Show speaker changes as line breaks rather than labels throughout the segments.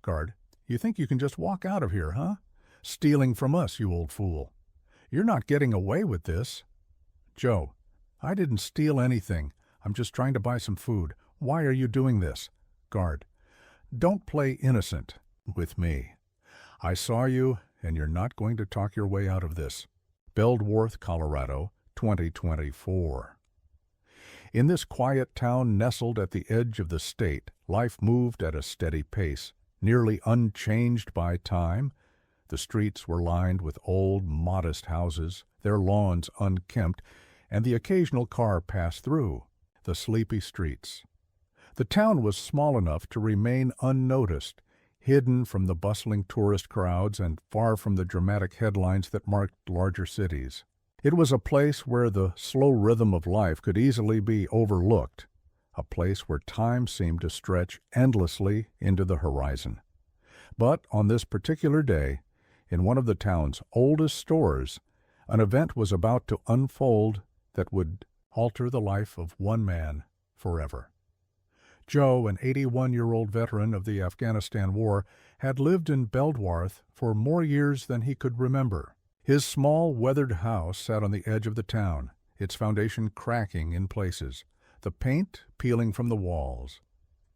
Guard, you think you can just walk out of here, huh? Stealing from us, you old fool. You're not getting away with this. Joe, I didn't steal anything. I'm just trying to buy some food. Why are you doing this? Guard, don't play innocent with me. I saw you, and you're not going to talk your way out of this. Beldworth, Colorado, 2024. In this quiet town nestled at the edge of the state, life moved at a steady pace, nearly unchanged by time. The streets were lined with old, modest houses, their lawns unkempt, and the occasional car passed through the sleepy streets. The town was small enough to remain unnoticed, hidden from the bustling tourist crowds and far from the dramatic headlines that marked larger cities. It was a place where the slow rhythm of life could easily be overlooked, a place where time seemed to stretch endlessly into the horizon. But on this particular day, in one of the town's oldest stores, an event was about to unfold that would alter the life of one man forever. Joe, an 81-year-old veteran of the Afghanistan War, had lived in Beldworth for more years than he could remember. His small, weathered house sat on the edge of the town, its foundation cracking in places, the paint peeling from the walls.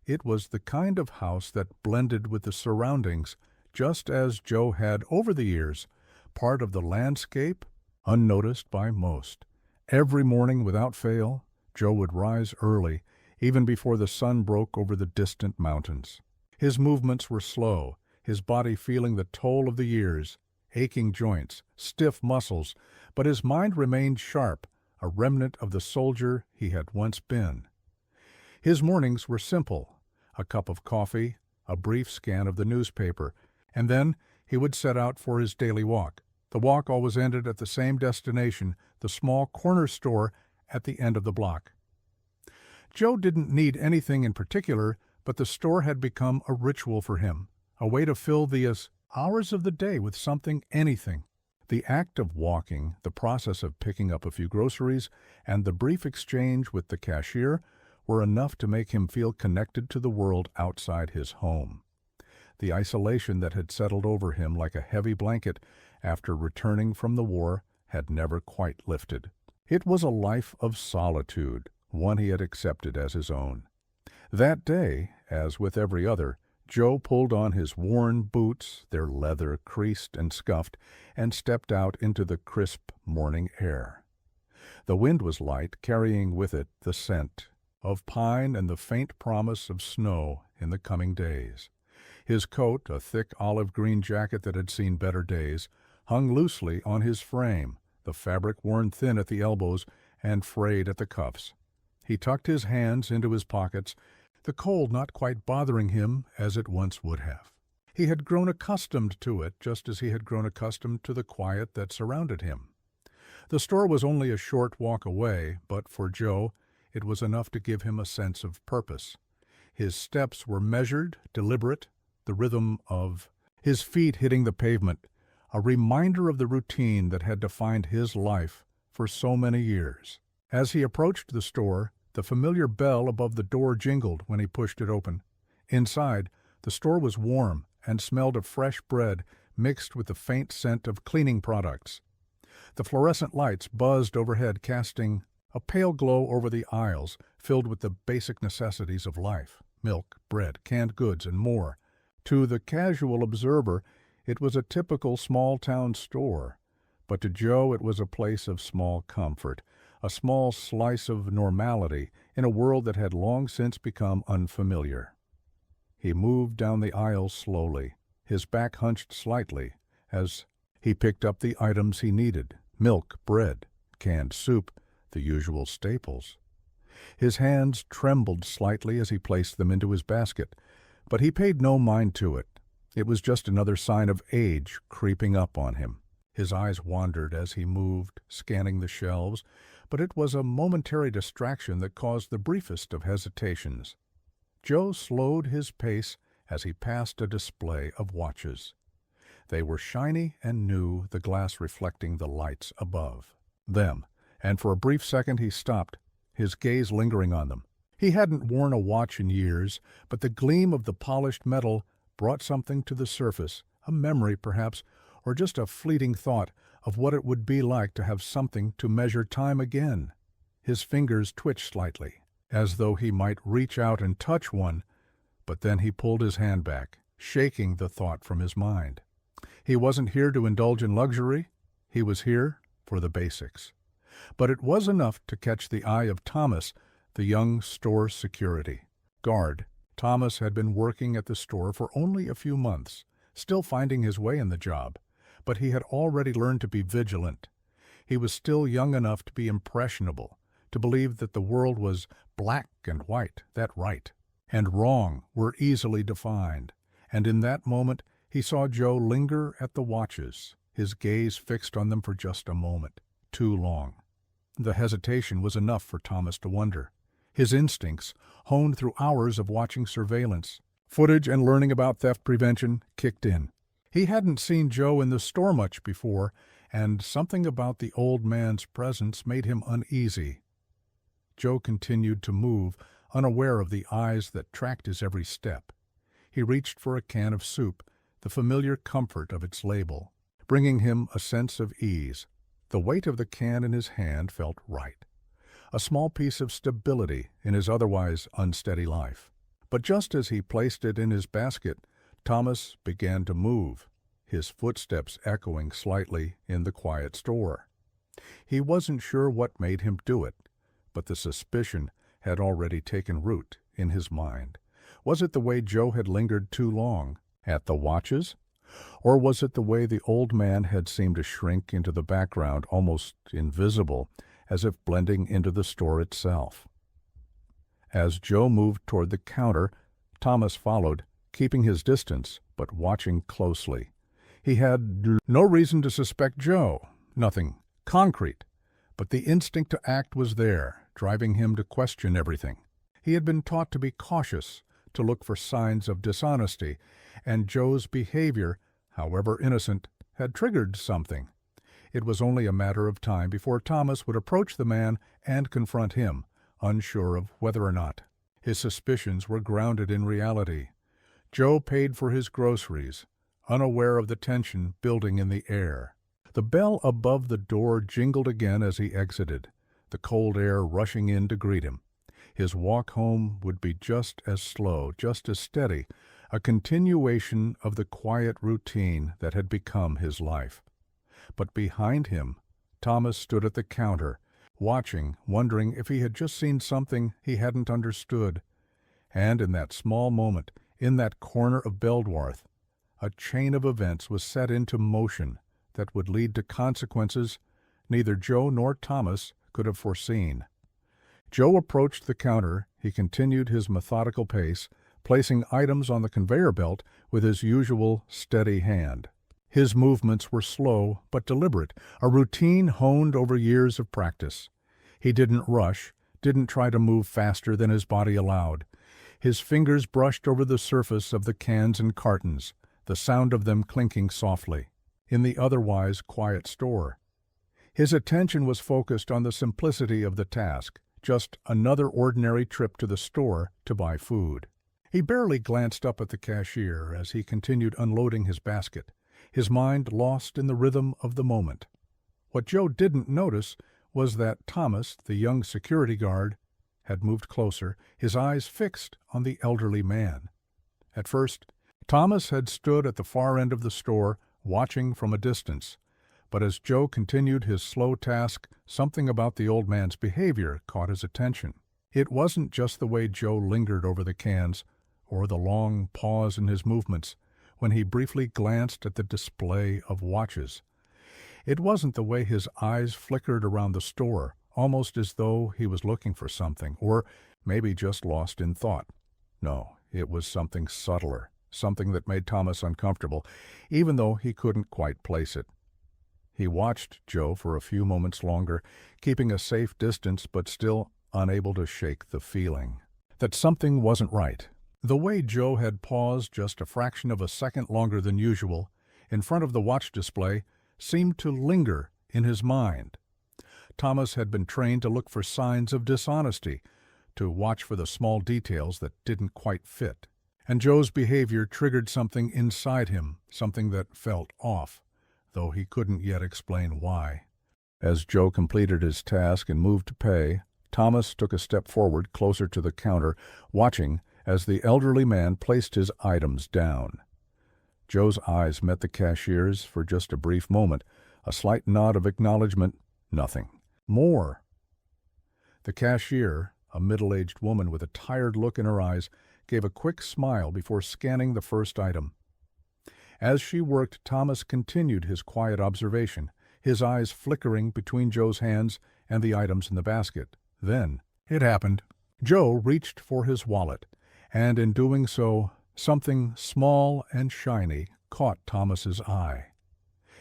It was the kind of house that blended with the surroundings, just as Joe had over the years, part of the landscape, unnoticed by most. Every morning, without fail, Joe would rise early, even before the sun broke over the distant mountains. His movements were slow, his body feeling the toll of the years, aching joints, stiff muscles, but his mind remained sharp, a remnant of the soldier he had once been. His mornings were simple: a cup of coffee, a brief scan of the newspaper, and then he would set out for his daily walk. The walk always ended at the same destination, the small corner store at the end of the block. Joe didn't need anything in particular, but the store had become a ritual for him, a way to fill the hours of the day with something, anything. The act of walking, the process of picking up a few groceries, and the brief exchange with the cashier were enough to make him feel connected to the world outside his home. The isolation that had settled over him like a heavy blanket after returning from the war had never quite lifted. It was a life of solitude, one he had accepted as his own. That day, as with every other, Joe pulled on his worn boots, their leather creased and scuffed, and stepped out into the crisp morning air. The wind was light, carrying with it the scent of pine and the faint promise of snow in the coming days. His coat, a thick olive-green jacket that had seen better days, hung loosely on his frame, the fabric worn thin at the elbows and frayed at the cuffs. He tucked his hands into his pockets, the cold not quite bothering him as it once would have. He had grown accustomed to it, just as he had grown accustomed to the quiet that surrounded him. The store was only a short walk away, but for Joe, it was enough to give him a sense of purpose. His steps were measured, deliberate, the rhythm of his feet hitting the pavement, a reminder of the routine that had defined his life for so many years. As he approached the store, the familiar bell above the door jingled when he pushed it open. Inside, the store was warm and smelled of fresh bread mixed with the faint scent of cleaning products. The fluorescent lights buzzed overhead, casting a pale glow over the aisles filled with the basic necessities of life: milk, bread, canned goods, and more. To the casual observer, it was a typical small-town store, but to Joe it was a place of small comfort, a small slice of normality in a world that had long since become unfamiliar. He moved down the aisle slowly, his back hunched slightly, as he picked up the items he needed: milk, bread, canned soup, the usual staples. His hands trembled slightly as he placed them into his basket, but he paid no mind to it. It was just another sign of age creeping up on him. His eyes wandered as he moved, scanning the shelves, but it was a momentary distraction that caused the briefest of hesitations. Joe slowed his pace as he passed a display of watches. They were shiny and new, the glass reflecting the lights above them, and for a brief second he stopped, his gaze lingering on them. He hadn't worn a watch in years, but the gleam of the polished metal brought something to the surface, a memory perhaps, or just a fleeting thought of what it would be like to have something to measure time again. His fingers twitched slightly, as though he might reach out and touch one, but then he pulled his hand back, shaking the thought from his mind. He wasn't here to indulge in luxury. He was here for the basics. But it was enough to catch the eye of Thomas, the young store security guard. Thomas had been working at the store for only a few months, still finding his way in the job, but he had already learned to be vigilant. He was still young enough to be impressionable, to believe that the world was black and white, that right and wrong were easily defined, and in that moment he saw Joe linger at the watches, his gaze fixed on them for just a moment, too long. The hesitation was enough for Thomas to wonder. His instincts, honed through hours of watching surveillance, footage and learning about theft prevention, kicked in. He hadn't seen Joe in the store much before, and something about the old man's presence made him uneasy. Joe continued to move, unaware of the eyes that tracked his every step. He reached for a can of soup, the familiar comfort of its label, bringing him a sense of ease. The weight of the can in his hand felt right, a small piece of stability in his otherwise unsteady life. But just as he placed it in his basket, Thomas began to move, his footsteps echoing slightly in the quiet store. He wasn't sure what made him do it, but the suspicion had already taken root in his mind. Was it the way Joe had lingered too long at the watches? Or was it the way the old man had seemed to shrink into the background, almost invisible, as if blending into the store itself? As Joe moved toward the counter, Thomas followed, keeping his distance, but watching closely. He had no reason to suspect Joe, nothing concrete, but the instinct to act was there, driving him to question everything. He had been taught to be cautious, to look for signs of dishonesty, and Joe's behavior, however innocent, had triggered something. It was only a matter of time before Thomas would approach the man and confront him, unsure of whether or not his suspicions were grounded in reality. Joe paid for his groceries, unaware of the tension building in the air. The bell above the door jingled again as he exited, the cold air rushing in to greet him. His walk home would be just as slow, just as steady, a continuation of the quiet routine that had become his life. But behind him, Thomas stood at the counter, watching, wondering if he had just seen something he hadn't understood. And in that small moment, in that corner of Beldwarth, a chain of events was set into motion that would lead to consequences neither Joe nor Thomas could have foreseen. Joe approached the counter. He continued his methodical pace, placing items on the conveyor belt with his usual steady hand. His movements were slow but deliberate, a routine honed over years of practice. He didn't rush, didn't try to move faster than his body allowed. His fingers brushed over the surface of the cans and cartons, the sound of them clinking softly, in the otherwise quiet store. His attention was focused on the simplicity of the task, just another ordinary trip to the store to buy food. He barely glanced up at the cashier as he continued unloading his basket, his mind lost in the rhythm of the moment. What Joe didn't notice was that Thomas, the young security guard, had moved closer, his eyes fixed on the elderly man. At first, Thomas had stood at the far end of the store, watching from a distance. But as Joe continued his slow task, something about the old man's behavior caught his attention. It wasn't just the way Joe lingered over the cans, or the long pause in his movements when he briefly glanced at the display of watches. It wasn't the way his eyes flickered around the store, almost as though he was looking for something, or maybe just lost in thought. No, it was something subtler, something that made Thomas uncomfortable, even though he couldn't quite place it. He watched Joe for a few moments longer, keeping a safe distance but still unable to shake the feeling that something wasn't right. The way Joe had paused just a fraction of a second longer than usual in front of the watch display seemed to linger in his mind. Thomas had been trained to look for signs of dishonesty, to watch for the small details that didn't quite fit. And Joe's behavior triggered something inside him, something that felt off, though he couldn't yet explain why. As Joe completed his task and moved to pay, Thomas took a step forward closer to the counter, watching as the elderly man placed his items down. Joe's eyes met the cashier's for just a brief moment, a slight nod of acknowledgement, nothing more. The cashier, a middle-aged woman with a tired look in her eyes, gave a quick smile before scanning the first item. As she worked, Thomas continued his quiet observation, his eyes flickering between Joe's hands and the items in the basket. Then it happened. Joe reached for his wallet, and in doing so, something small and shiny caught Thomas's eye.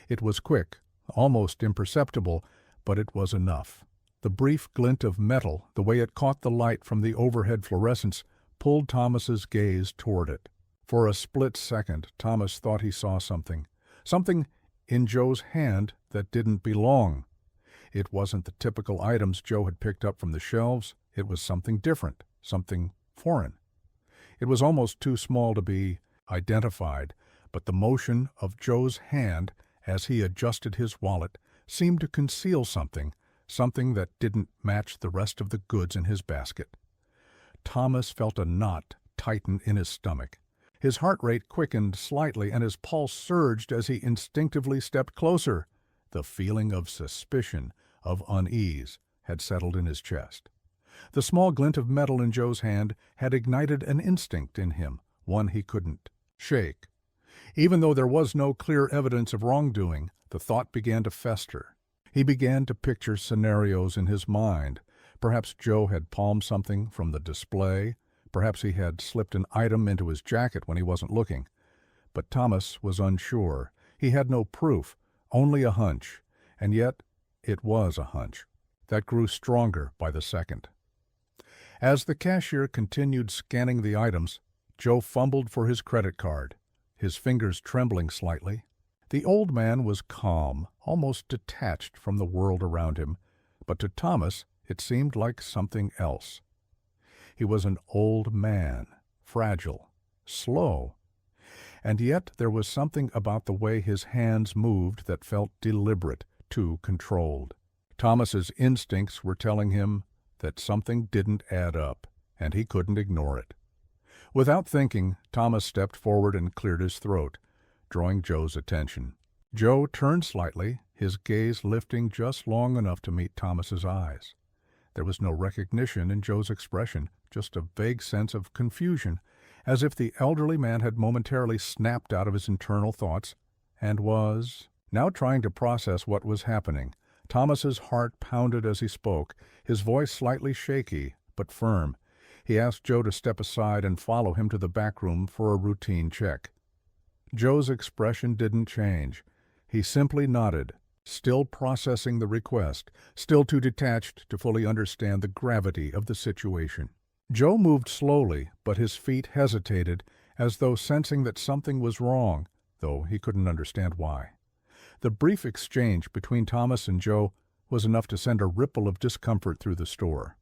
It was quick, almost imperceptible, but it was enough. The brief glint of metal, the way it caught the light from the overhead fluorescence, pulled Thomas's gaze toward it. For a split second, Thomas thought he saw something in Joe's hand that didn't belong. It wasn't the typical items Joe had picked up from the shelves. It was something different, something foreign. It was almost too small to be identified, but the motion of Joe's hand as he adjusted his wallet seemed to conceal something that didn't match the rest of the goods in his basket. Thomas felt a knot tighten in his stomach. His heart rate quickened slightly and his pulse surged as he instinctively stepped closer. The feeling of suspicion, of unease, had settled in his chest. The small glint of metal in Joe's hand had ignited an instinct in him, one he couldn't shake. Even though there was no clear evidence of wrongdoing, the thought began to fester. He began to picture scenarios in his mind. Perhaps Joe had palmed something from the display. Perhaps he had slipped an item into his jacket when he wasn't looking. But Thomas was unsure. He had no proof, only a hunch. And yet, it was a hunch that grew stronger by the second. As the cashier continued scanning the items, Joe fumbled for his credit card, his fingers trembling slightly. The old man was calm, almost detached from the world around him, but to Thomas it seemed like something else. He was an old man, fragile, slow, and yet there was something about the way his hands moved that felt deliberate, too controlled. Thomas's instincts were telling him that something didn't add up, and he couldn't ignore it. Without thinking, Thomas stepped forward and cleared his throat, drawing Joe's attention. Joe turned slightly, his gaze lifting just long enough to meet Thomas's eyes. There was no recognition in Joe's expression, just a vague sense of confusion, as if the elderly man had momentarily snapped out of his internal thoughts and was now trying to process what was happening. Thomas's heart pounded as he spoke, his voice slightly shaky but firm. He asked Joe to step aside and follow him to the back room for a routine check. Joe's expression didn't change. He simply nodded, still processing the request, still too detached to fully understand the gravity of the situation. Joe moved slowly, but his feet hesitated, as though sensing that something was wrong, though he couldn't understand why. The brief exchange between Thomas and Joe was enough to send a ripple of discomfort through the store.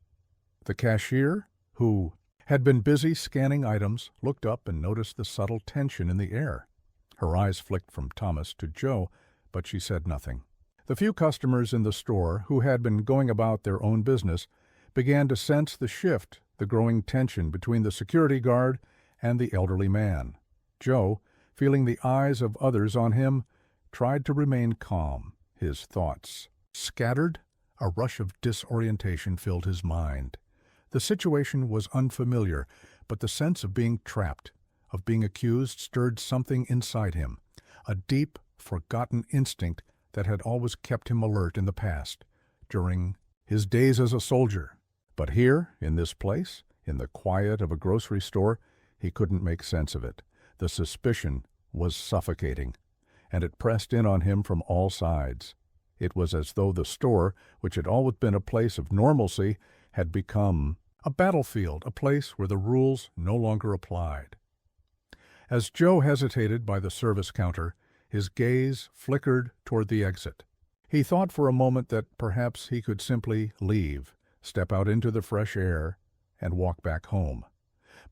The cashier, who had been busy scanning items, looked up and noticed the subtle tension in the air. Her eyes flicked from Thomas to Joe, but she said nothing. The few customers in the store, who had been going about their own business, began to sense the shift, the growing tension between the security guard and the elderly man. Joe, feeling the eyes of others on him, tried to remain calm. His thoughts scattered. A rush of disorientation filled his mind. The situation was unfamiliar, but the sense of being trapped, of being accused, stirred something inside him, a deep, forgotten instinct that had always kept him alert in the past, during his days as a soldier. But here, in this place, in the quiet of a grocery store, he couldn't make sense of it. The suspicion was suffocating, and it pressed in on him from all sides. It was as though the store, which had always been a place of normalcy, had become a battlefield, a place where the rules no longer applied. As Joe hesitated by the service counter, his gaze flickered toward the exit. He thought for a moment that perhaps he could simply leave, step out into the fresh air, and walk back home.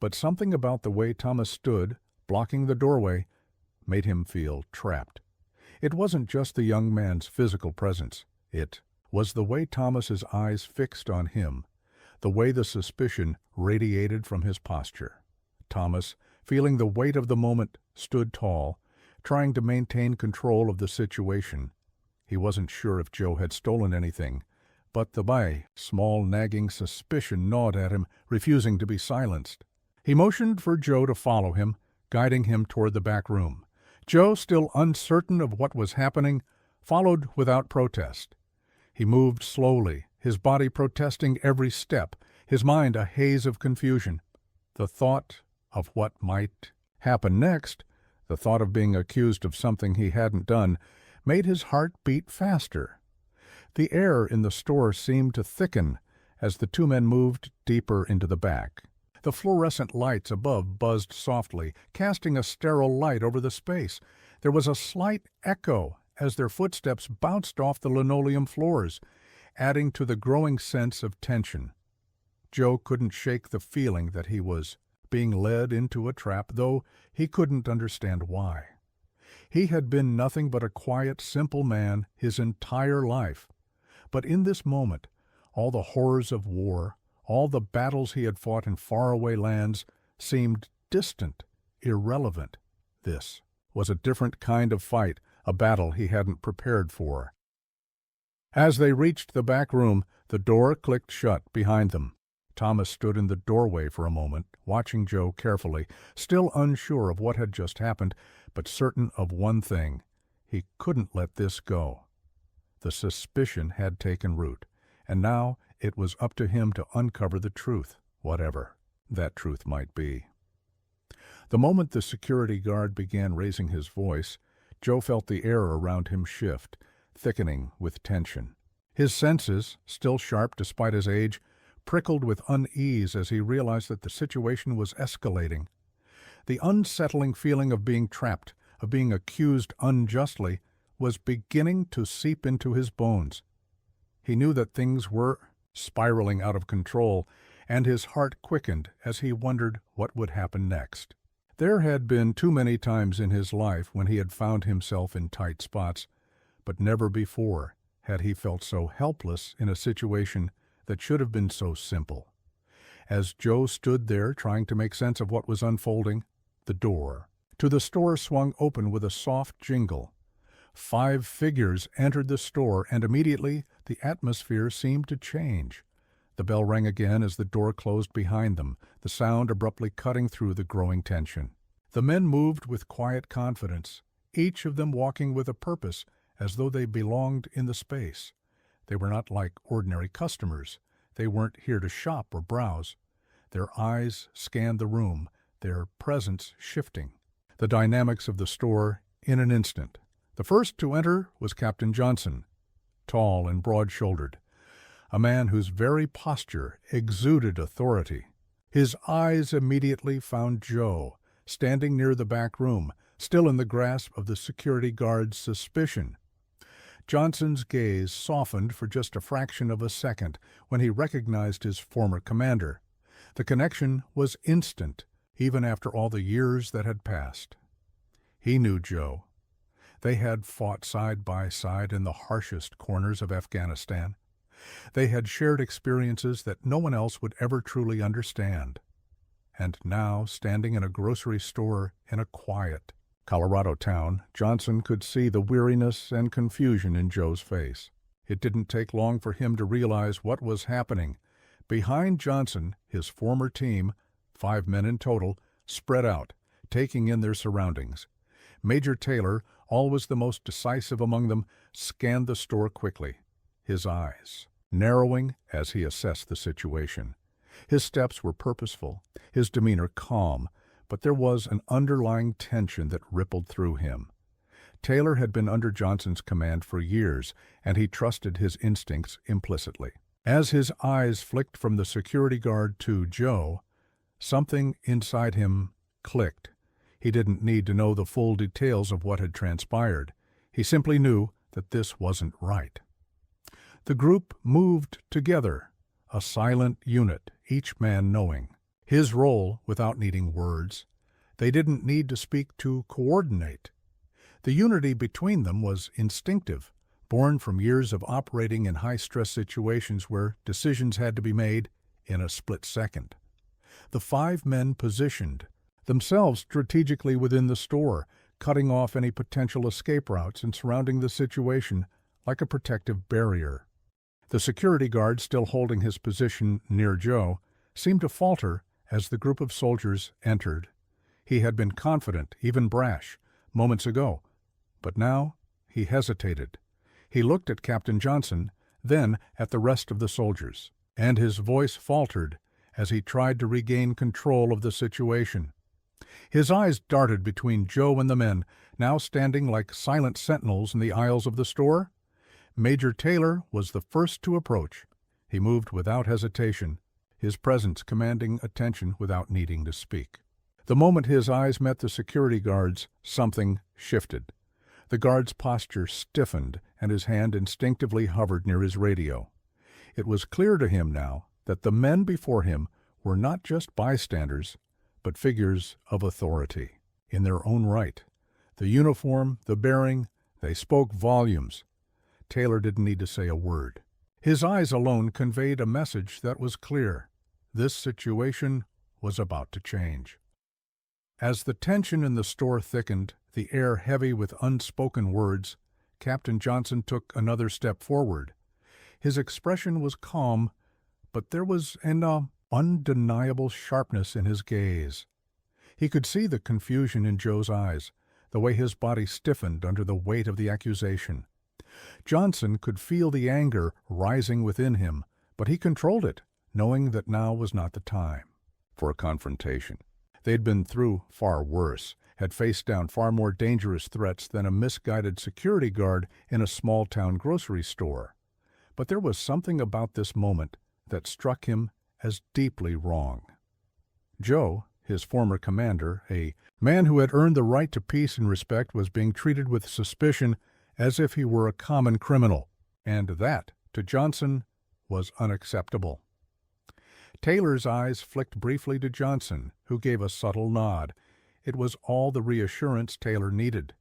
But something about the way Thomas stood, blocking the doorway, made him feel trapped. It wasn't just the young man's physical presence. It was the way Thomas's eyes fixed on him, the way the suspicion radiated from his posture. Thomas, feeling the weight of the moment, stood tall, trying to maintain control of the situation. He wasn't sure if Joe had stolen anything, but the small nagging suspicion gnawed at him, refusing to be silenced. He motioned for Joe to follow him, guiding him toward the back room. Joe, still uncertain of what was happening, followed without protest. He moved slowly, his body protesting every step, his mind a haze of confusion. The thought of what might happen next, the thought of being accused of something he hadn't done, made his heart beat faster. The air in the store seemed to thicken as the two men moved deeper into the back. The fluorescent lights above buzzed softly, casting a sterile light over the space. There was a slight echo as their footsteps bounced off the linoleum floors, adding to the growing sense of tension. Joe couldn't shake the feeling that he was being led into a trap, though he couldn't understand why. He had been nothing but a quiet, simple man his entire life. But in this moment, all the horrors of war, all the battles he had fought in faraway lands, seemed distant, irrelevant. This was a different kind of fight, a battle he hadn't prepared for. As they reached the back room, the door clicked shut behind them. Thomas stood in the doorway for a moment, watching Joe carefully, still unsure of what had just happened, but certain of one thing: he couldn't let this go. The suspicion had taken root, and now it was up to him to uncover the truth, whatever that truth might be. The moment the security guard began raising his voice, Joe felt the air around him shift, thickening with tension. His senses, still sharp despite his age, prickled with unease as he realized that the situation was escalating. The unsettling feeling of being trapped, of being accused unjustly, was beginning to seep into his bones. He knew that things were spiraling out of control, and his heart quickened as he wondered what would happen next. There had been too many times in his life when he had found himself in tight spots, but never before had he felt so helpless in a situation that should have been so simple. As Joe stood there trying to make sense of what was unfolding, the door to the store swung open with a soft jingle. 5 figures entered the store, and immediately the atmosphere seemed to change. The bell rang again as the door closed behind them, the sound abruptly cutting through the growing tension. The men moved with quiet confidence, each of them walking with a purpose, as though they belonged in the space. They were not like ordinary customers. They weren't here to shop or browse. Their eyes scanned the room, their presence shifting the dynamics of the store in an instant. The first to enter was Captain Johnson, tall and broad-shouldered, a man whose very posture exuded authority. His eyes immediately found Joe, standing near the back room, still in the grasp of the security guard's suspicion. Johnson's gaze softened for just a fraction of a second when he recognized his former commander. The connection was instant, even after all the years that had passed. He knew Joe. They had fought side by side in the harshest corners of Afghanistan. They had shared experiences that no one else would ever truly understand. And now, standing in a grocery store in a quiet Colorado town, Johnson could see the weariness and confusion in Joe's face. It didn't take long for him to realize what was happening. Behind Johnson, his former team, 5 men in total, spread out, taking in their surroundings. Major Taylor, always the most decisive among them, scanned the store quickly, his eyes narrowing as he assessed the situation. His steps were purposeful, his demeanor calm, but there was an underlying tension that rippled through him. Taylor had been under Johnson's command for years, and he trusted his instincts implicitly. As his eyes flicked from the security guard to Joe, something inside him clicked. He didn't need to know the full details of what had transpired. He simply knew that this wasn't right. The group moved together, a silent unit, each man knowing His role, without needing words, they didn't need to speak to coordinate. The unity between them was instinctive, born from years of operating in high-stress situations where decisions had to be made in a split second. The 5 men positioned themselves strategically within the store, cutting off any potential escape routes and surrounding the situation like a protective barrier. The security guard, still holding his position near Joe, seemed to falter as the group of soldiers entered. He had been confident, even brash, moments ago, but now he hesitated. He looked at Captain Johnson, then at the rest of the soldiers, and his voice faltered as he tried to regain control of the situation. His eyes darted between Joe and the men, now standing like silent sentinels in the aisles of the store. Major Taylor was the first to approach. He moved without hesitation, his presence commanding attention without needing to speak. The moment his eyes met the security guard's, something shifted. The guard's posture stiffened, and his hand instinctively hovered near his radio. It was clear to him now that the men before him were not just bystanders, but figures of authority in their own right. The uniform, the bearing, they spoke volumes. Taylor didn't need to say a word. His eyes alone conveyed a message that was clear. This situation was about to change. As the tension in the store thickened, the air heavy with unspoken words, Captain Johnson took another step forward. His expression was calm, but there was an undeniable sharpness in his gaze. He could see the confusion in Joe's eyes, the way his body stiffened under the weight of the accusation. Johnson could feel the anger rising within him, but he controlled it, knowing that now was not the time for a confrontation. They'd been through far worse, had faced down far more dangerous threats than a misguided security guard in a small-town grocery store. But there was something about this moment that struck him as deeply wrong. Joe, his former commander, a man who had earned the right to peace and respect, was being treated with suspicion as if he were a common criminal, and that, to Johnson, was unacceptable. Taylor's eyes flicked briefly to Johnson, who gave a subtle nod. It was all the reassurance Taylor needed.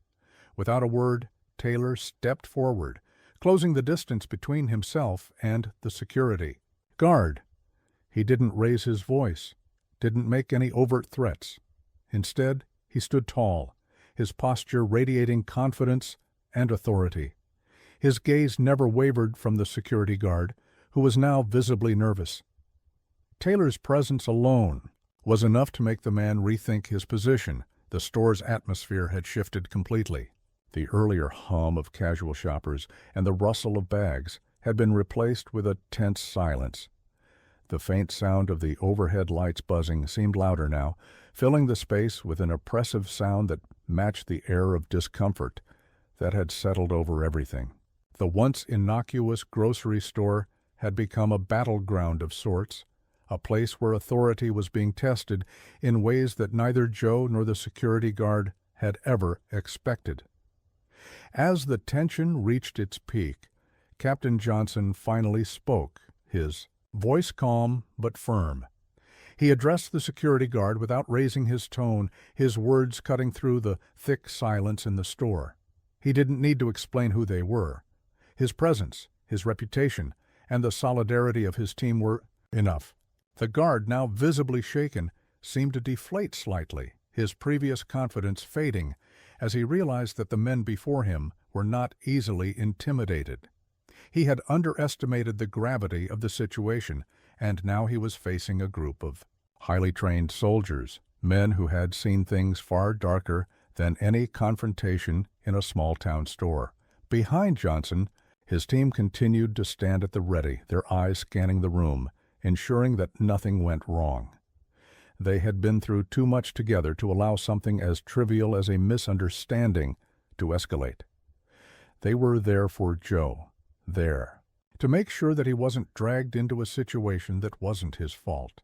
Without a word, Taylor stepped forward, closing the distance between himself and the security guard. He didn't raise his voice, didn't make any overt threats. Instead, he stood tall, his posture radiating confidence and authority. His gaze never wavered from the security guard, who was now visibly nervous. Taylor's presence alone was enough to make the man rethink his position. The store's atmosphere had shifted completely. The earlier hum of casual shoppers and the rustle of bags had been replaced with a tense silence. The faint sound of the overhead lights buzzing seemed louder now, filling the space with an oppressive sound that matched the air of discomfort that had settled over everything. The once innocuous grocery store had become a battleground of sorts, a place where authority was being tested in ways that neither Joe nor the security guard had ever expected. As the tension reached its peak, Captain Johnson finally spoke, his voice calm but firm. He addressed the security guard without raising his tone, his words cutting through the thick silence in the store. He didn't need to explain who they were. His presence, his reputation, and the solidarity of his team were enough. The guard, now visibly shaken, seemed to deflate slightly, his previous confidence fading, as he realized that the men before him were not easily intimidated. He had underestimated the gravity of the situation, and now he was facing a group of highly trained soldiers, men who had seen things far darker than any confrontation in a small-town store. Behind Johnson, his team continued to stand at the ready, their eyes scanning the room, ensuring that nothing went wrong. They had been through too much together to allow something as trivial as a misunderstanding to escalate. They were there for Joe, there, to make sure that he wasn't dragged into a situation that wasn't his fault.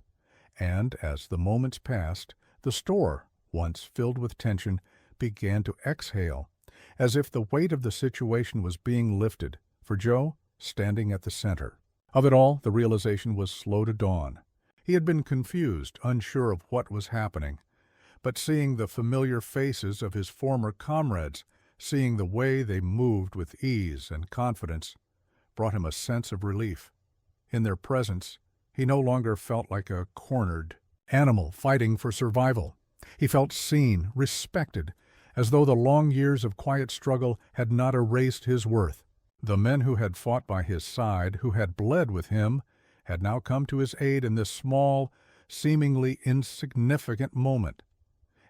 And as the moments passed, the store, once filled with tension, began to exhale, as if the weight of the situation was being lifted, for Joe, standing at the center of it all, the realization was slow to dawn. He had been confused, unsure of what was happening, but seeing the familiar faces of his former comrades, seeing the way they moved with ease and confidence, brought him a sense of relief. In their presence, he no longer felt like a cornered animal fighting for survival. He felt seen, respected, as though the long years of quiet struggle had not erased his worth. The men who had fought by his side, who had bled with him, had now come to his aid in this small, seemingly insignificant moment.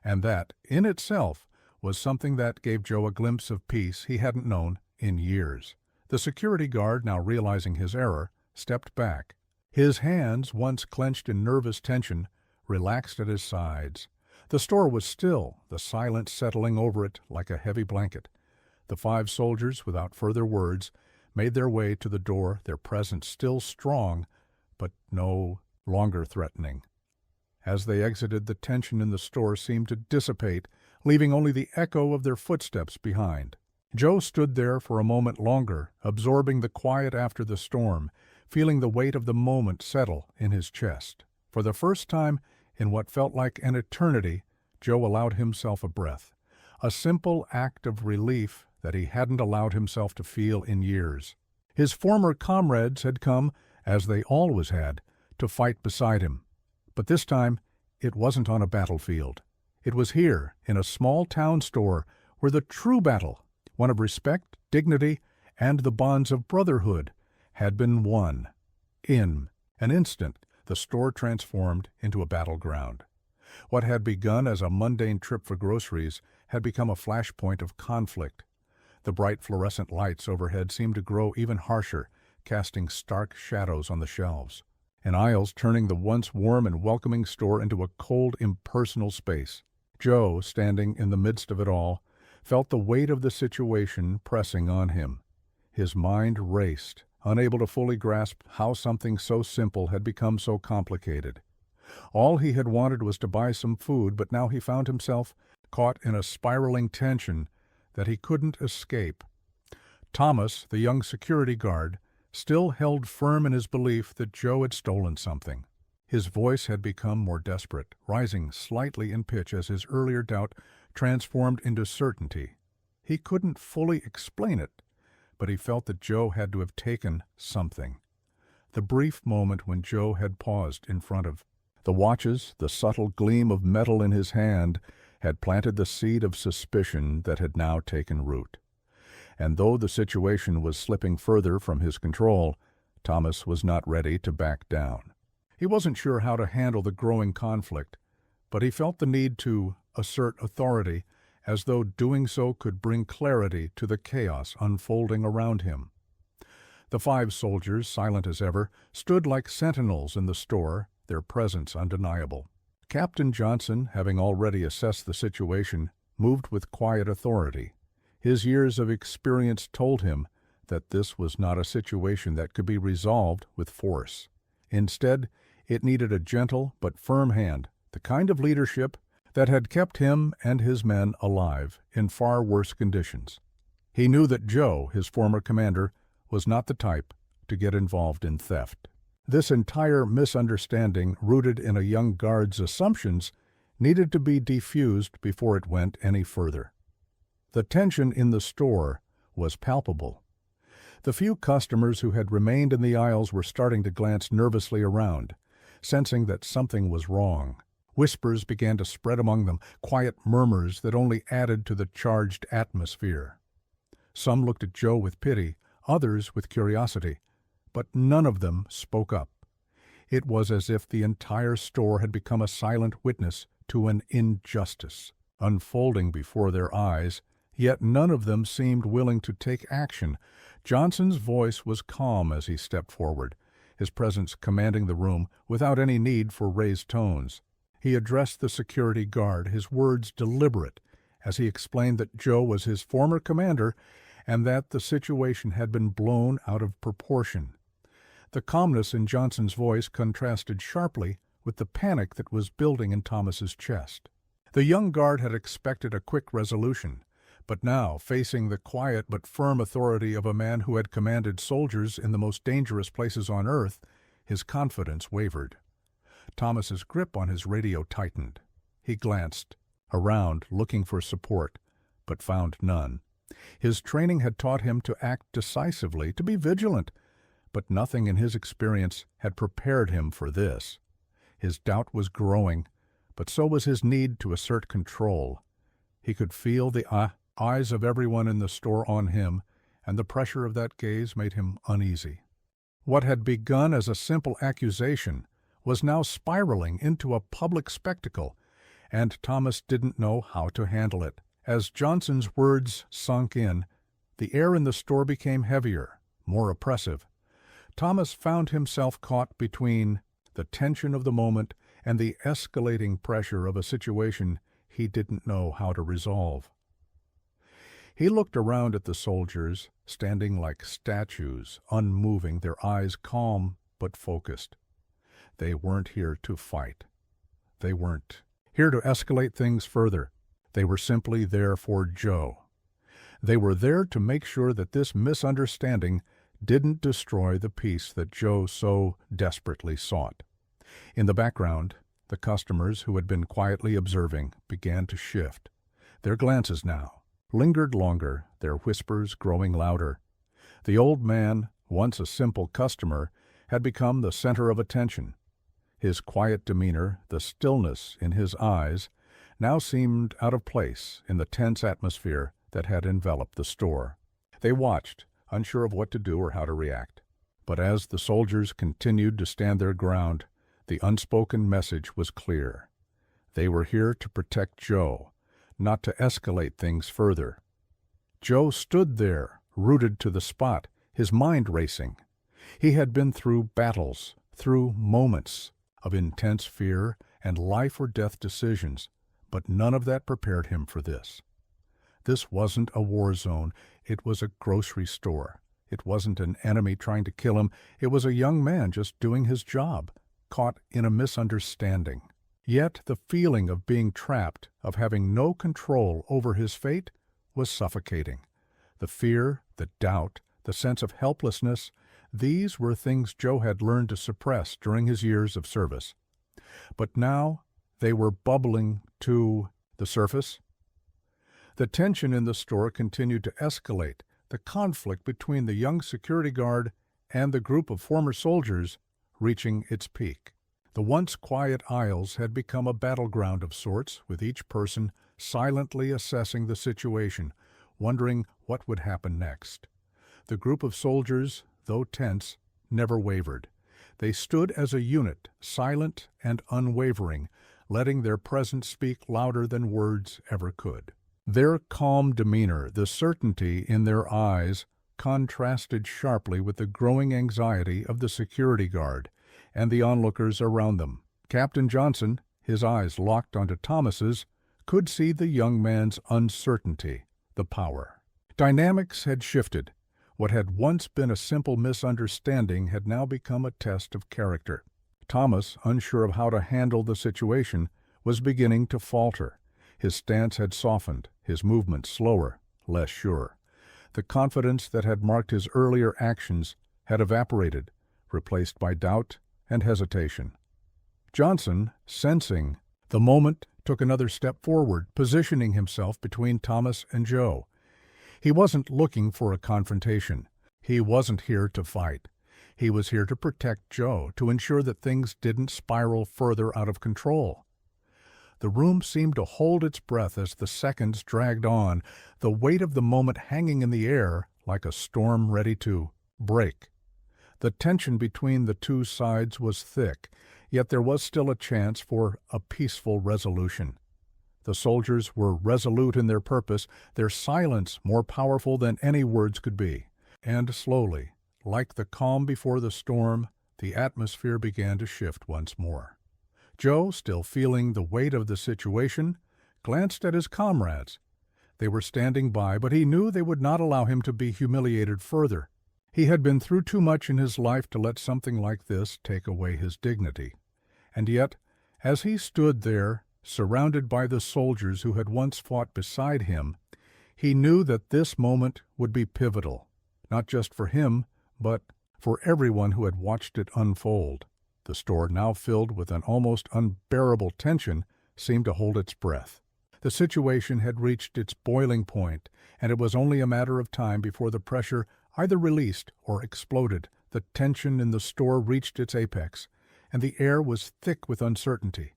And that, in itself, was something that gave Joe a glimpse of peace he hadn't known in years. The security guard, now realizing his error, stepped back. His hands, once clenched in nervous tension, relaxed at his sides. The store was still, the silence settling over it like a heavy blanket. The 5 soldiers, without further words, made their way to the door, their presence still strong, but no longer threatening. As they exited, the tension in the store seemed to dissipate, leaving only the echo of their footsteps behind. Joe stood there for a moment longer, absorbing the quiet after the storm, feeling the weight of the moment settle in his chest. For the first time in what felt like an eternity, Joe allowed himself a breath, a simple act of relief that he hadn't allowed himself to feel in years. His former comrades had come, as they always had, to fight beside him. But this time, it wasn't on a battlefield. It was here, in a small town store, where the true battle, one of respect, dignity, and the bonds of brotherhood, had been won. In an instant, the store transformed into a battleground. What had begun as a mundane trip for groceries had become a flashpoint of conflict. The bright fluorescent lights overhead seemed to grow even harsher, casting stark shadows on the shelves, and aisles turning the once warm and welcoming store into a cold, impersonal space. Joe, standing in the midst of it all, felt the weight of the situation pressing on him. His mind raced, unable to fully grasp how something so simple had become so complicated. All he had wanted was to buy some food, but now he found himself caught in a spiraling tension that he couldn't escape. Thomas, the young security guard, still held firm in his belief that Joe had stolen something. His voice had become more desperate, rising slightly in pitch as his earlier doubt transformed into certainty. He couldn't fully explain it, but he felt that Joe had to have taken something. The brief moment when Joe had paused in front of the watches, the subtle gleam of metal in his hand, had planted the seed of suspicion that had now taken root. And though the situation was slipping further from his control, Thomas was not ready to back down. He wasn't sure how to handle the growing conflict, but he felt the need to assert authority, as though doing so could bring clarity to the chaos unfolding around him. The 5 soldiers, silent as ever, stood like sentinels in the store, their presence undeniable. Captain Johnson, having already assessed the situation, moved with quiet authority. His years of experience told him that this was not a situation that could be resolved with force. Instead, it needed a gentle but firm hand, the kind of leadership that had kept him and his men alive in far worse conditions. He knew that Joe, his former commander, was not the type to get involved in theft. This entire misunderstanding, rooted in a young guard's assumptions, needed to be defused before it went any further. The tension in the store was palpable. The few customers who had remained in the aisles were starting to glance nervously around, sensing that something was wrong. Whispers began to spread among them, quiet murmurs that only added to the charged atmosphere. Some looked at Joe with pity, others with curiosity, but none of them spoke up. It was as if the entire store had become a silent witness to an injustice unfolding before their eyes, yet none of them seemed willing to take action. Johnson's voice was calm as he stepped forward, his presence commanding the room without any need for raised tones. He addressed the security guard, his words deliberate, as he explained that Joe was his former commander and that the situation had been blown out of proportion. The calmness in Johnson's voice contrasted sharply with the panic that was building in Thomas's chest. The young guard had expected a quick resolution, but now, facing the quiet but firm authority of a man who had commanded soldiers in the most dangerous places on earth, his confidence wavered. Thomas's grip on his radio tightened. He glanced around, looking for support, but found none. His training had taught him to act decisively, to be vigilant, but nothing in his experience had prepared him for this. His doubt was growing, but so was his need to assert control. He could feel the eyes of everyone in the store on him, and the pressure of that gaze made him uneasy. What had begun as a simple accusation was now spiraling into a public spectacle, and Thomas didn't know how to handle it. As Johnson's words sunk in, the air in the store became heavier, more oppressive. Thomas found himself caught between the tension of the moment and the escalating pressure of a situation he didn't know how to resolve. He looked around at the soldiers, standing like statues, unmoving, their eyes calm but focused. They weren't here to fight. They weren't here to escalate things further. They were simply there for Joe. They were there to make sure that this misunderstanding didn't destroy the peace that Joe so desperately sought. In the background, the customers who had been quietly observing began to shift. Their glances now lingered longer, their whispers growing louder. The old man, once a simple customer, had become the center of attention. His quiet demeanor, the stillness in his eyes, now seemed out of place in the tense atmosphere that had enveloped the store. They watched, unsure of what to do or how to react. But as the soldiers continued to stand their ground, the unspoken message was clear. They were here to protect Joe, not to escalate things further. Joe stood there, rooted to the spot, his mind racing. He had been through battles, through moments of intense fear and life-or-death decisions, but none of that prepared him for this. This wasn't a war zone. It was a grocery store. It wasn't an enemy trying to kill him. It was a young man just doing his job, caught in a misunderstanding. Yet the feeling of being trapped, of having no control over his fate, was suffocating. The fear, the doubt, the sense of helplessness, these were things Joe had learned to suppress during his years of service. But now they were bubbling to the surface. The tension in the store continued to escalate, the conflict between the young security guard and the group of former soldiers reaching its peak. The once quiet aisles had become a battleground of sorts, with each person silently assessing the situation, wondering what would happen next. The group of soldiers, though tense, never wavered. They stood as a unit, silent and unwavering, letting their presence speak louder than words ever could. Their calm demeanor, the certainty in their eyes, contrasted sharply with the growing anxiety of the security guard and the onlookers around them. Captain Johnson, his eyes locked onto Thomas's, could see the young man's uncertainty, the power. Dynamics had shifted. What had once been a simple misunderstanding had now become a test of character. Thomas, unsure of how to handle the situation, was beginning to falter. His stance had softened, his movements slower, less sure. The confidence that had marked his earlier actions had evaporated, replaced by doubt and hesitation. Johnson, sensing the moment, took another step forward, positioning himself between Thomas and Joe. He wasn't looking for a confrontation. He wasn't here to fight. He was here to protect Joe, to ensure that things didn't spiral further out of control. The room seemed to hold its breath as the seconds dragged on, the weight of the moment hanging in the air like a storm ready to break. The tension between the two sides was thick, yet there was still a chance for a peaceful resolution. The soldiers were resolute in their purpose, their silence more powerful than any words could be. And slowly, like the calm before the storm, the atmosphere began to shift once more. Joe, still feeling the weight of the situation, glanced at his comrades. They were standing by, but he knew they would not allow him to be humiliated further. He had been through too much in his life to let something like this take away his dignity. And yet, as he stood there, surrounded by the soldiers who had once fought beside him, he knew that this moment would be pivotal, not just for him, but for everyone who had watched it unfold. The store, now filled with an almost unbearable tension, seemed to hold its breath. The situation had reached its boiling point, and it was only a matter of time before the pressure either released or exploded. The tension in the store reached its apex, and the air was thick with uncertainty.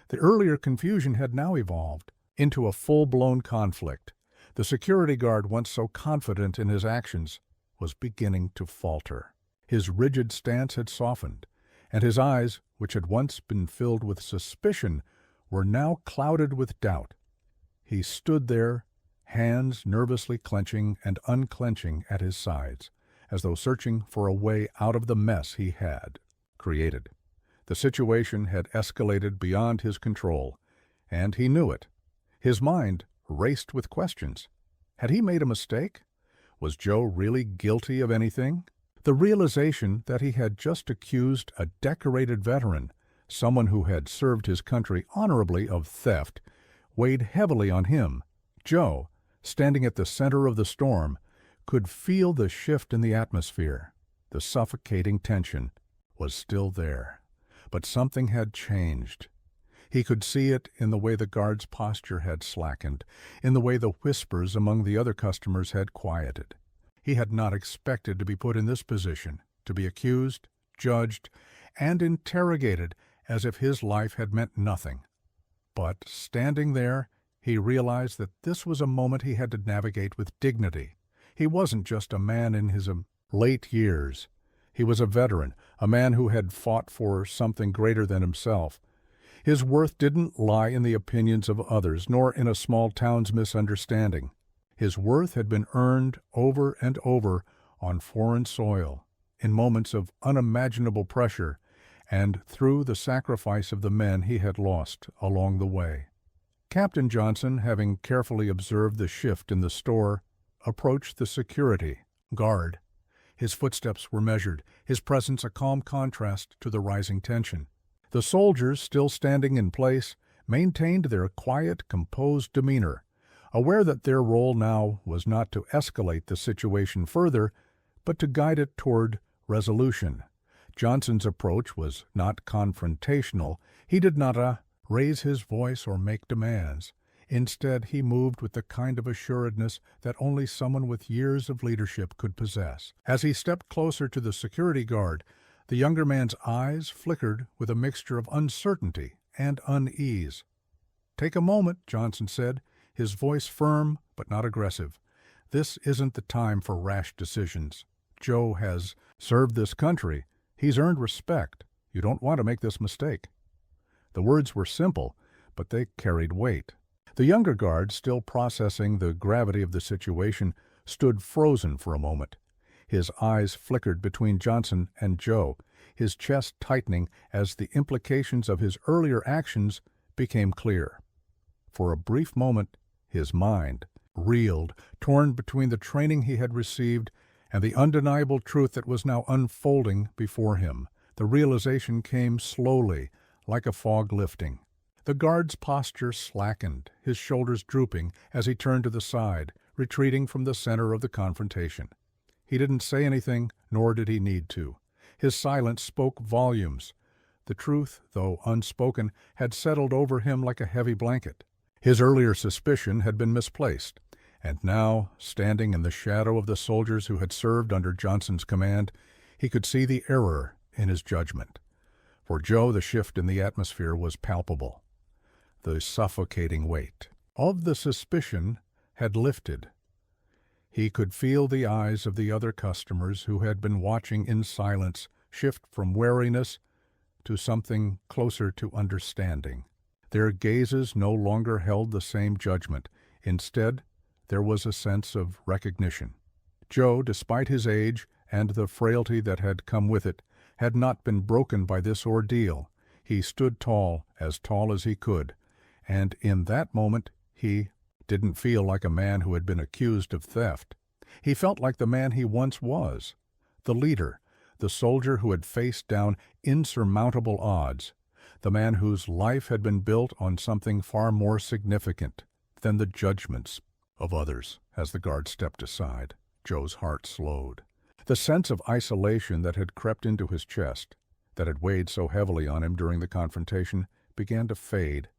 The earlier confusion had now evolved into a full-blown conflict. The security guard, once so confident in his actions, was beginning to falter. His rigid stance had softened, and his eyes, which had once been filled with suspicion, were now clouded with doubt. He stood there, hands nervously clenching and unclenching at his sides, as though searching for a way out of the mess he had created. The situation had escalated beyond his control, and he knew it. His mind raced with questions. Had he made a mistake? Was Joe really guilty of anything? The realization that he had just accused a decorated veteran, someone who had served his country honorably, of theft, weighed heavily on him. Joe, standing at the center of the storm, could feel the shift in the atmosphere. The suffocating tension was still there, but something had changed. He could see it in the way the guard's posture had slackened, in the way the whispers among the other customers had quieted. He had not expected to be put in this position, to be accused, judged, and interrogated as if his life had meant nothing. But, standing there, he realized that this was a moment he had to navigate with dignity. He wasn't just a man in his late years. He was a veteran, a man who had fought for something greater than himself. His worth didn't lie in the opinions of others, nor in a small town's misunderstanding. His worth had been earned over and over on foreign soil, in moments of unimaginable pressure, and through the sacrifice of the men he had lost along the way. Captain Johnson, having carefully observed the shift in the store, approached the security guard. His footsteps were measured, his presence a calm contrast to the rising tension. The soldiers, still standing in place, maintained their quiet, composed demeanor, aware that their role now was not to escalate the situation further, but to guide it toward resolution. Johnson's approach was not confrontational. He did not raise his voice or make demands. Instead, he moved with the kind of assuredness that only someone with years of leadership could possess. As he stepped closer to the security guard, the younger man's eyes flickered with a mixture of uncertainty and unease. "Take a moment," Johnson said, his voice firm but not aggressive. "This isn't the time for rash decisions. Joe has served this country. He's earned respect. You don't want to make this mistake." The words were simple, but they carried weight. The younger guard, still processing the gravity of the situation, stood frozen for a moment. His eyes flickered between Johnson and Joe, his chest tightening as the implications of his earlier actions became clear. For a brief moment, his mind reeled, torn between the training he had received and the undeniable truth that was now unfolding before him. The realization came slowly, like a fog lifting. The guard's posture slackened, his shoulders drooping as he turned to the side, retreating from the center of the confrontation. He didn't say anything, nor did he need to. His silence spoke volumes. The truth, though unspoken, had settled over him like a heavy blanket. His earlier suspicion had been misplaced, and now, standing in the shadow of the soldiers who had served under Johnson's command, he could see the error in his judgment. For Joe, the shift in the atmosphere was palpable. The suffocating weight of the suspicion had lifted. He could feel the eyes of the other customers who had been watching in silence shift from wariness to something closer to understanding. Their gazes no longer held the same judgment. Instead, there was a sense of recognition. Joe, despite his age and the frailty that had come with it, had not been broken by this ordeal. He stood tall as he could, and in that moment he didn't feel like a man who had been accused of theft. He felt like the man he once was, the leader, the soldier who had faced down insurmountable odds, the man whose life had been built on something far more significant than the judgments of others. As the guard stepped aside, Joe's heart slowed. The sense of isolation that had crept into his chest that had weighed so heavily on him during the confrontation began to fade.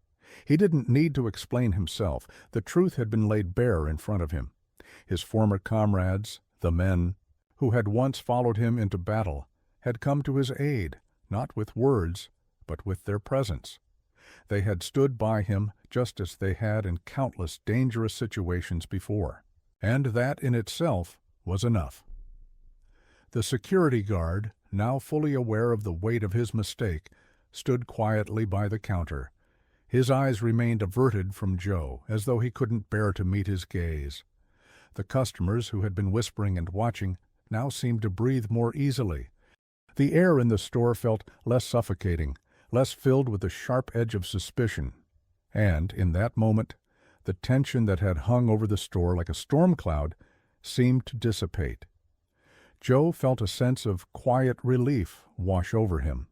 He didn't need to explain himself. The truth had been laid bare in front of him. His former comrades, the men who had once followed him into battle, had come to his aid, not with words, but with their presence. They had stood by him just as they had in countless dangerous situations before. And that in itself was enough. The security guard, now fully aware of the weight of his mistake, stood quietly by the counter. His eyes remained averted from Joe, as though he couldn't bear to meet his gaze. The customers, who had been whispering and watching, now seemed to breathe more easily. The air in the store felt less suffocating, less filled with the sharp edge of suspicion. And, in that moment, the tension that had hung over the store like a storm cloud seemed to dissipate. Joe felt a sense of quiet relief wash over him.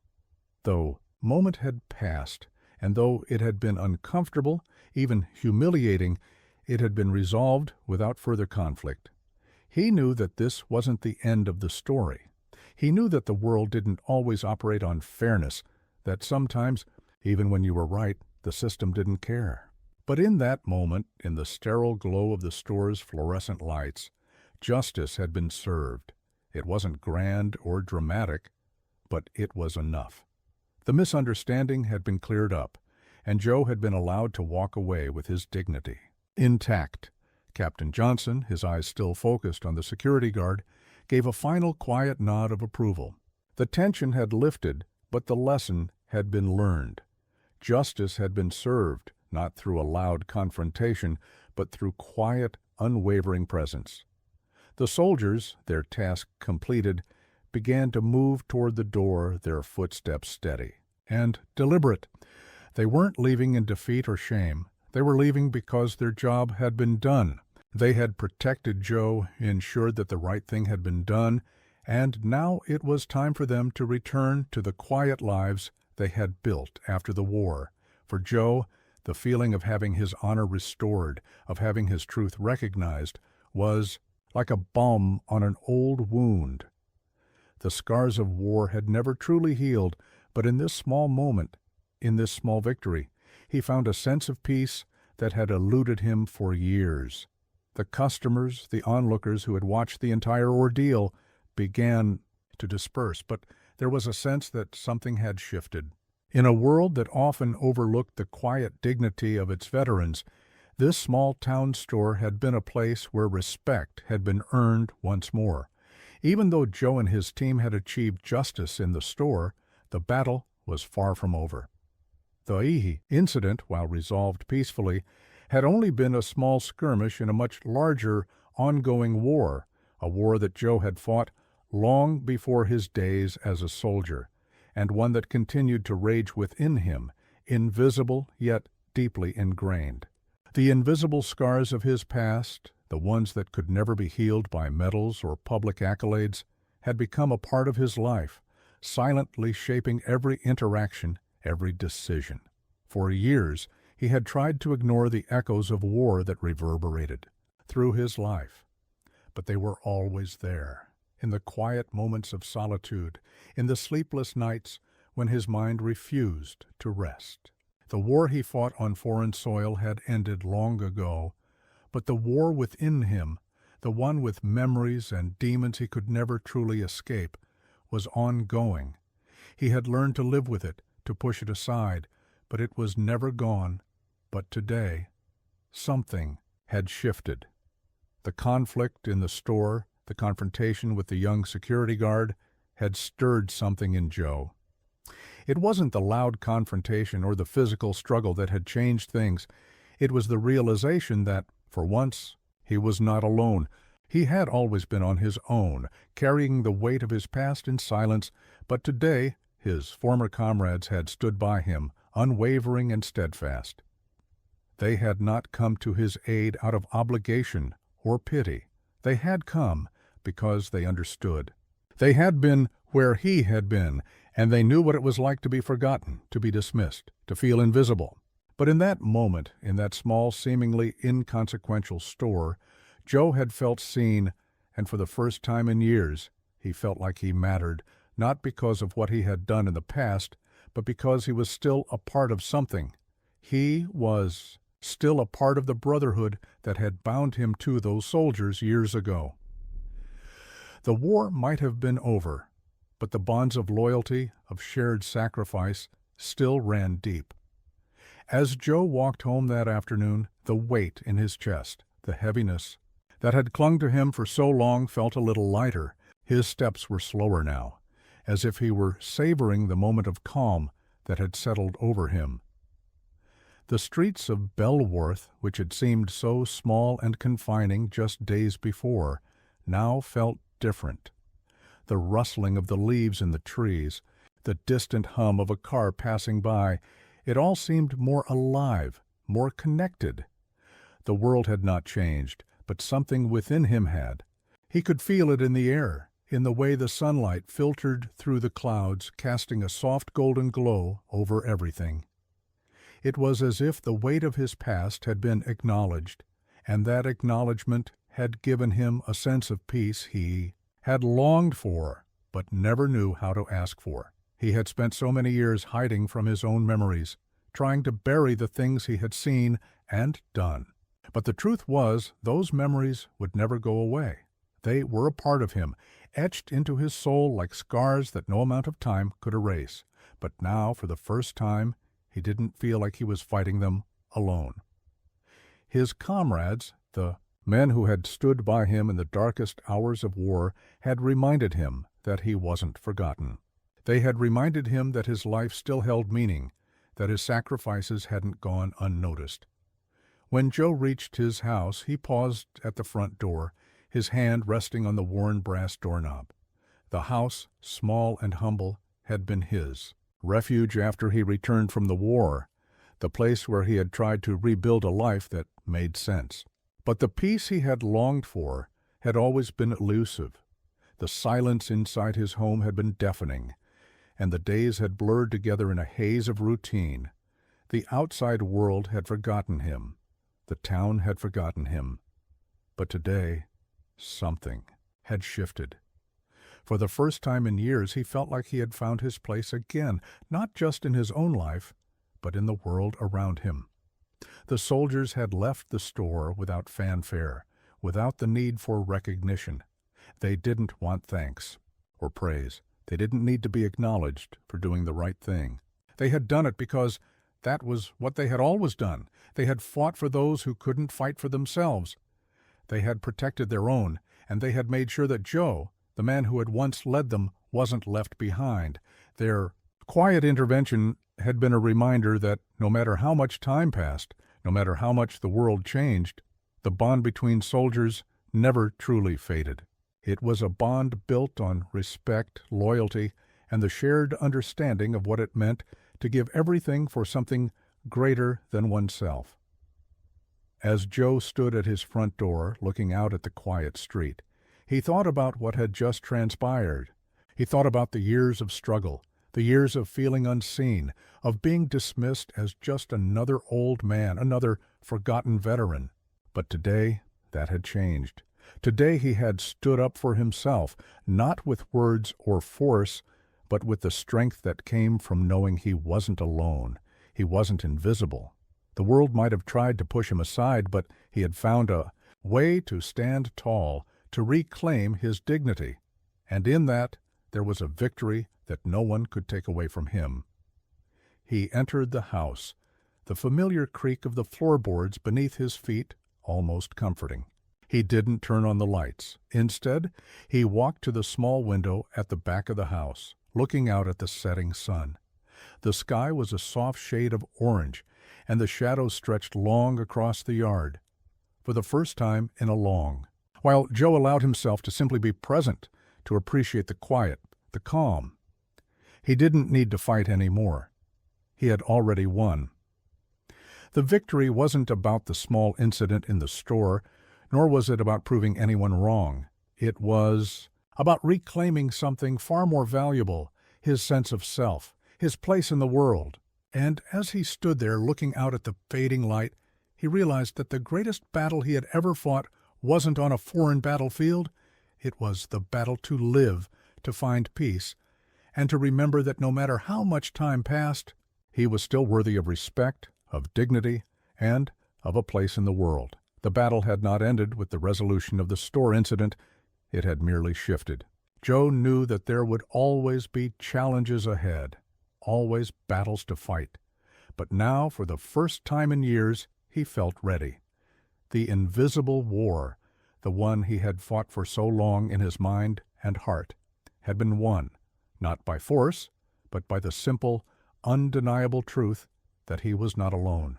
Though moment had passed, and though it had been uncomfortable, even humiliating, it had been resolved without further conflict. He knew that this wasn't the end of the story. He knew that the world didn't always operate on fairness, that sometimes, even when you were right, the system didn't care. But in that moment, in the sterile glow of the store's fluorescent lights, justice had been served. It wasn't grand or dramatic, but it was enough. The misunderstanding had been cleared up, and Joe had been allowed to walk away with his dignity intact. Captain Johnson, his eyes still focused on the security guard, gave a final quiet nod of approval. The tension had lifted, but the lesson had been learned. Justice had been served, not through a loud confrontation, but through quiet, unwavering presence. The soldiers, their task completed, began to move toward the door, their footsteps steady and deliberate. They weren't leaving in defeat or shame. They were leaving because their job had been done. They had protected Joe, ensured that the right thing had been done, and now it was time for them to return to the quiet lives they had built after the war. For Joe, the feeling of having his honor restored, of having his truth recognized, was like a balm on an old wound. The scars of war had never truly healed, but in this small moment, in this small victory, he found a sense of peace that had eluded him for years. The customers, the onlookers who had watched the entire ordeal, began to disperse, but there was a sense that something had shifted. In a world that often overlooked the quiet dignity of its veterans, this small town store had been a place where respect had been earned once more. Even though Joe and his team had achieved justice in the store, the battle was far from over. The Ihi incident, while resolved peacefully, had only been a small skirmish in a much larger, ongoing war, a war that Joe had fought long before his days as a soldier, and one that continued to rage within him, invisible yet deeply ingrained. The invisible scars of his past, the ones that could never be healed by medals or public accolades, had become a part of his life, silently shaping every interaction, every decision. For years, he had tried to ignore the echoes of war that reverberated through his life. But they were always there, in the quiet moments of solitude, in the sleepless nights when his mind refused to rest. The war he fought on foreign soil had ended long ago, but the war within him, the one with memories and demons he could never truly escape, was ongoing. He had learned to live with it, to push it aside, but it was never gone. But today, something had shifted. The conflict in the store, the confrontation with the young security guard, had stirred something in Joe. It wasn't the loud confrontation or the physical struggle that had changed things. It was the realization that, for once, he was not alone. He had always been on his own, carrying the weight of his past in silence, but today his former comrades had stood by him, unwavering and steadfast. They had not come to his aid out of obligation or pity. They had come because they understood. They had been where he had been, and they knew what it was like to be forgotten, to be dismissed, to feel invisible. But in that moment, in that small, seemingly inconsequential store, Joe had felt seen, and for the first time in years, he felt like he mattered, not because of what he had done in the past, but because he was still a part of something. He was still a part of the brotherhood that had bound him to those soldiers years ago. The war might have been over, but the bonds of loyalty, of shared sacrifice, still ran deep. As Joe walked home that afternoon, the weight in his chest, the heaviness that had clung to him for so long, felt a little lighter. His steps were slower now, as if he were savoring the moment of calm that had settled over him. The streets of Belworth, which had seemed so small and confining just days before, now felt different. The rustling of the leaves in the trees, the distant hum of a car passing by, it all seemed more alive, more connected. The world had not changed, but something within him had. He could feel it in the air, in the way the sunlight filtered through the clouds, casting a soft golden glow over everything. It was as if the weight of his past had been acknowledged, and that acknowledgment had given him a sense of peace he had longed for, but never knew how to ask for. He had spent so many years hiding from his own memories, trying to bury the things he had seen and done. But the truth was, those memories would never go away. They were a part of him, etched into his soul like scars that no amount of time could erase. But now, for the first time, he didn't feel like he was fighting them alone. His comrades, the men who had stood by him in the darkest hours of war, had reminded him that he wasn't forgotten. They had reminded him that his life still held meaning, that his sacrifices hadn't gone unnoticed. When Joe reached his house, he paused at the front door, his hand resting on the worn brass doorknob. The house, small and humble, had been his refuge after he returned from the war, the place where he had tried to rebuild a life that made sense. But the peace he had longed for had always been elusive. The silence inside his home had been deafening, and the days had blurred together in a haze of routine. The outside world had forgotten him. The town had forgotten him. But today, something had shifted. For the first time in years, he felt like he had found his place again, not just in his own life, but in the world around him. The soldiers had left the store without fanfare, without the need for recognition. They didn't want thanks or praise. They didn't need to be acknowledged for doing the right thing. They had done it because that was what they had always done. They had fought for those who couldn't fight for themselves. They had protected their own, and they had made sure that Joe, the man who had once led them, wasn't left behind. Their quiet intervention had been a reminder that no matter how much time passed, no matter how much the world changed, the bond between soldiers never truly faded. It was a bond built on respect, loyalty, and the shared understanding of what it meant to give everything for something greater than oneself. As Joe stood at his front door, looking out at the quiet street, he thought about what had just transpired. He thought about the years of struggle, the years of feeling unseen, of being dismissed as just another old man, another forgotten veteran. But today, that had changed. Today he had stood up for himself, not with words or force, but with the strength that came from knowing he wasn't alone. He wasn't invisible. The world might have tried to push him aside, but he had found a way to stand tall, to reclaim his dignity. And in that, there was a victory that no one could take away from him. He entered the house, the familiar creak of the floorboards beneath his feet almost comforting. He didn't turn on the lights. Instead, he walked to the small window at the back of the house, looking out at the setting sun. The sky was a soft shade of orange, and the shadows stretched long across the yard. For the first time in a long while, Joe allowed himself to simply be present, to appreciate the quiet, the calm. He didn't need to fight anymore. He had already won. The victory wasn't about the small incident in the store, nor was it about proving anyone wrong. It was about reclaiming something far more valuable, his sense of self, his place in the world. And as he stood there looking out at the fading light, he realized that the greatest battle he had ever fought wasn't on a foreign battlefield. It was the battle to live, to find peace, and to remember that no matter how much time passed, he was still worthy of respect, of dignity, and of a place in the world. The battle had not ended with the resolution of the store incident. It had merely shifted. Joe knew that there would always be challenges ahead, always battles to fight. But now, for the first time in years, he felt ready. The invisible war, the one he had fought for so long in his mind and heart, had been won, not by force, but by the simple, undeniable truth that he was not alone.